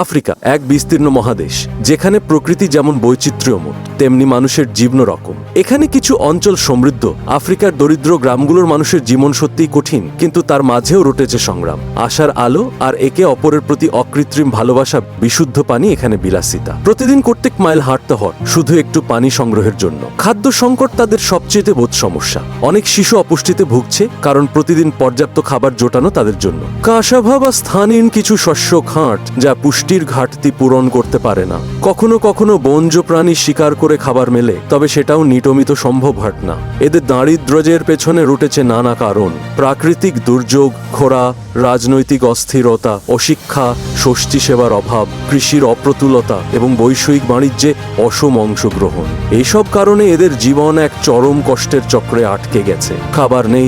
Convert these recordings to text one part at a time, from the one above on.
Africa এক বিস্তীর্ণ মহাদেশ, যেখানে প্রকৃতি যেমন বৈচিত্র্যময় তেমনি মানুষের জীবন রকম। এখানে কিছু অঞ্চল সমৃদ্ধ। আফ্রিকার দরিদ্র গ্রামগুলোর মানুষের জীবন সত্যিই কঠিন, কিন্তু তার মাঝেও রটেছে সংগ্রাম, আশার আলো আর একে অপরের প্রতি অকৃত্রিম ভালোবাসা। বিশুদ্ধ পানি এখানে বিলাসিতা। প্রতিদিন কয়েক মাইল হাঁটতে হয় শুধু একটু পানি সংগ্রহের জন্য। খাদ্য সংকট তাদের সবচেয়ে বোধ সমস্যা। অনেক শিশু অপুষ্টিতে ভুগছে, কারণ প্রতিদিন পর্যাপ্ত খাবার জোটানো তাদের জন্য। কাসাভা বা স্থানীয় কিছু শস্য খাঁট যা পুষ্টির ঘাটতি পূরণ করতে পারে না। কখনো কখনো বন্য প্রাণী শিকার করে খাবার মেলে, তবে সেটাও নিয়মিত সম্ভব হয় না। এদের দারিদ্র্যের পেছনে রটেছে নানা কারণ: প্রাকৃতিক দুর্যোগ, খরা, রাজনৈতিক অস্থিরতা, অশিক্ষা, ষষ্ঠী সেবার অভাব, কৃষির অপ্রতুলতা এবং বৈষয়িক বাণিজ্যে অসম অংশগ্রহণ। এইসব কারণে এদের জীবন এক চরম কষ্টের চক্রে আটকে গেছে। খাবার নেই,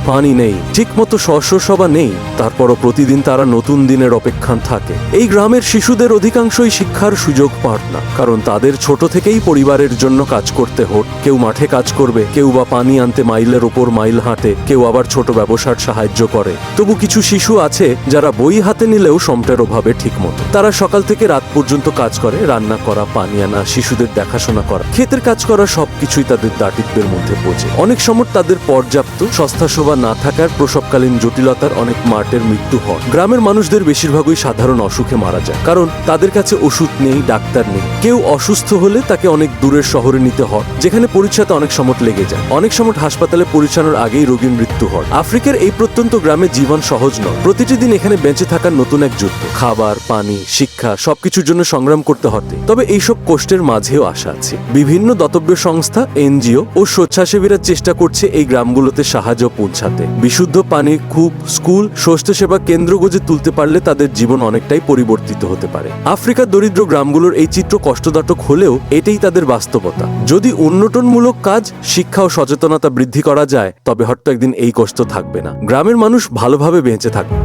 পানি নেই, ঠিকমতো শস্যসভা নেই। তারপরও প্রতিদিন তারা নতুন দিনের অপেক্ষা থাকে। এই গ্রামের শিশুদের অধিকাংশই শিক্ষার সুযোগ পান না, কারণ তাদের ছোট থেকেই পরিবারের জন্য কাজ করতে হয়। কেউ মাঠে কাজ করবে, কেউ বা পানি আনতে মাইলের ওপর মাইল হাঁটে, কেউ আবার ছোট ব্যবসার সাহায্য করে। তবু কিছু শিশু আছে যারা বই হাতে নিলেও সমটের অভাবে ঠিকমতো। তারা সকাল থেকে রাত পর্যন্ত কাজ করে, রান্না করা, পানি আনা, শিশুদের দেখাশোনা করা, ক্ষেতের কাজ করা, সবকিছুই তাদের দারিদ্র্যের মধ্যে পড়ে। অনেক সময় তাদের পর্যাপ্ত স্বাস্থ্যসেবা না থাকার প্রসবকালীন জটিলতার অনেক মায়ের মৃত্যু হয়। গ্রামের মানুষদের বেশিরভাগই সাধারণ অসুখে মারা যায়, কারণ তাদের কাছে ওষুধ নেই, ডাক্তার নেই। কেউ অসুস্থ হলে তাকে অনেক দূরের শহরে নিতে হয়, যেখানে পরিচয়তে অনেক সময় লেগে যায়। অনেক সময় হাসপাতালে পৌঁছানোর আগেই রোগীর মৃত্যু হয়। আফ্রিকার এই প্রত্যন্ত গ্রামে জীবন সহজ নয়। প্রতিটি দিন এখানে বেঁচে থাকার নতুন এক যুদ্ধ। খাবার, পানি, শিক্ষা সবকিছুর জন্য সংগ্রাম করতে হতে। তবে এইসব কষ্টের মাঝেও আশা আছে। বিভিন্ন দাতব্য সংস্থা, এনজিও ও স্বেচ্ছাসেবীরা চেষ্টা করছে এই গ্রামগুলোতে সাহায্য পৌঁছাতে। বিশুদ্ধ পানি, কূপ, স্কুল, স্বাস্থ্যসেবা কেন্দ্র গড়ে তুলতে পারলে তাদের জীবন অনেকটাই পরিবর্তিত হতে পারে। আফ্রিকার দরিদ্র গ্রামগুলোর এই চিত্র কষ্টদায়ক হলেও এটাই তাদের বাস্তবতা। যদি উন্নয়নমূলক কাজ, শিক্ষা ও সচেতনতা বৃদ্ধি করা যায়, তবে হয়তো একদিন এই কষ্ট থাকবে না। গ্রামের মানুষ ভালোভাবে বেঁচে থাকবে।